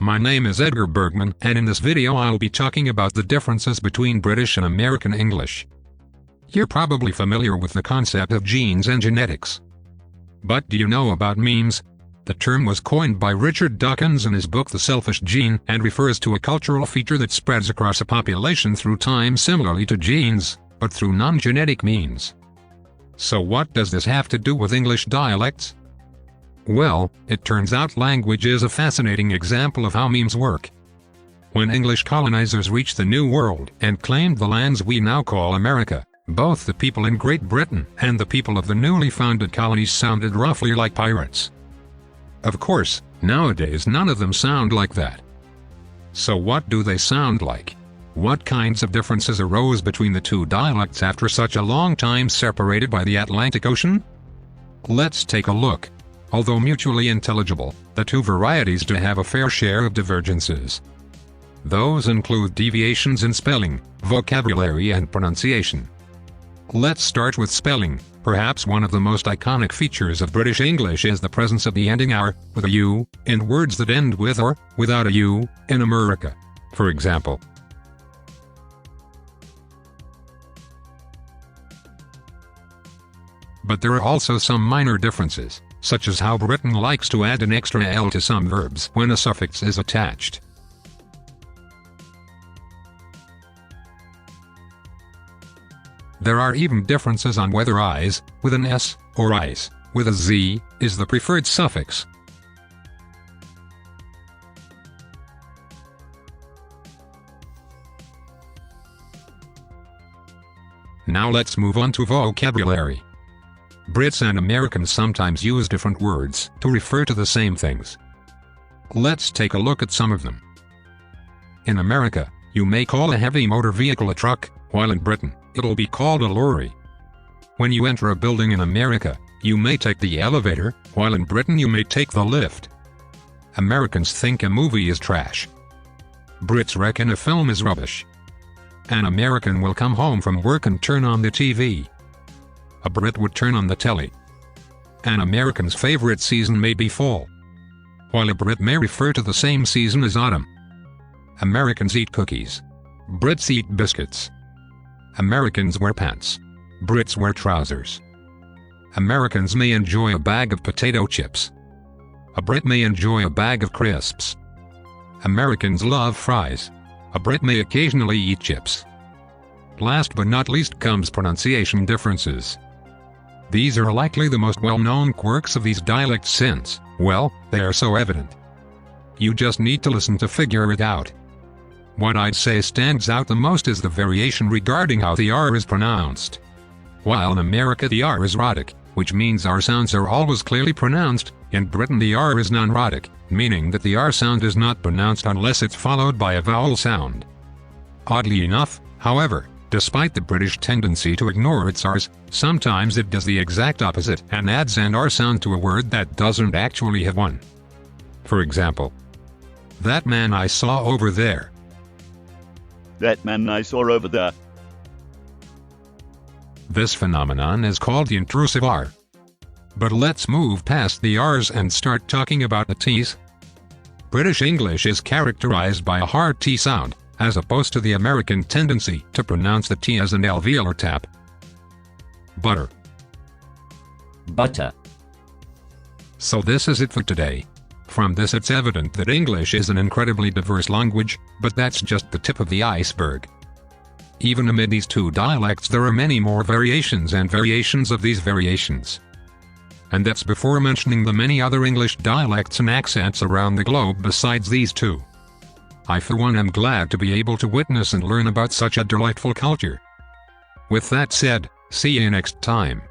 My name is Edgar Bergmann, and in this video I'll be talking about the differences between British and American English. You're probably familiar with the concept of genes and genetics. But do you know about memes? The term was coined by Richard Dawkins in his book The Selfish Gene and refers to a cultural feature that spreads across a population through time similarly to genes, but through non-genetic means. So what does this have to do with English dialects? Well, it turns out language is a fascinating example of how memes work. When English colonizers reached the New World and claimed the lands we now call America, both the people in Great Britain and the people of the newly founded colonies sounded roughly like pirates. Of course, nowadays none of them sound like that. So what do they sound like? What kinds of differences arose between the two dialects after such a long time separated by the Atlantic Ocean? Let's take a look. Although mutually intelligible, the two varieties do have a fair share of divergences. Those include deviations in spelling, vocabulary and pronunciation. Let's start with spelling. Perhaps one of the most iconic features of British English is the presence of the ending "-ar", with a "u", in words that end with "or", without a "u", in America. For example, but there are also some minor differences, such as how Britain likes to add an extra "l" to some verbs when a suffix is attached. There are even differences on whether "eyes", with an "s", or "eyes", with a "z", is the preferred suffix. Now let's move on to vocabulary. Brits and Americans sometimes use different words to refer to the same things. Let's take a look at some of them. In America, you may call a heavy motor vehicle a truck, while in Britain, it'll be called a lorry. When you enter a building in America, you may take the elevator, while in Britain you may take the lift. Americans think a movie is trash. Brits reckon a film is rubbish. An American will come home from work and turn on the TV. A Brit would turn on the telly. An American's favorite season may be fall, while a Brit may refer to the same season as autumn. Americans eat cookies. Brits eat biscuits. Americans wear pants. Brits wear trousers. Americans may enjoy a bag of potato chips. A Brit may enjoy a bag of crisps. Americans love fries. A Brit may occasionally eat chips. Last but not least comes pronunciation differences. These are likely the most well-known quirks of these dialects since, well, they are so evident. You just need to listen to figure it out. What I'd say stands out the most is the variation regarding how the R is pronounced. While in America the R is rhotic, which means R sounds are always clearly pronounced, in Britain the R is non-rhotic, meaning that the R sound is not pronounced unless it's followed by a vowel sound. Oddly enough, however, despite the British tendency to ignore its R's, sometimes it does the exact opposite and adds an R sound to a word that doesn't actually have one. For example, that man I saw over there. That man I saw over there. This phenomenon is called the intrusive R. But let's move past the R's and start talking about the T's. British English is characterized by a hard T sound, as opposed to the American tendency to pronounce the T as an alveolar tap. Butter. Butter. So this is it for today. From this it's evident that English is an incredibly diverse language, but that's just the tip of the iceberg. Even amid these two dialects there are many more variations and variations of these variations. And that's before mentioning the many other English dialects and accents around the globe besides these two. I for one am glad to be able to witness and learn about such a delightful culture. With that said, see you next time.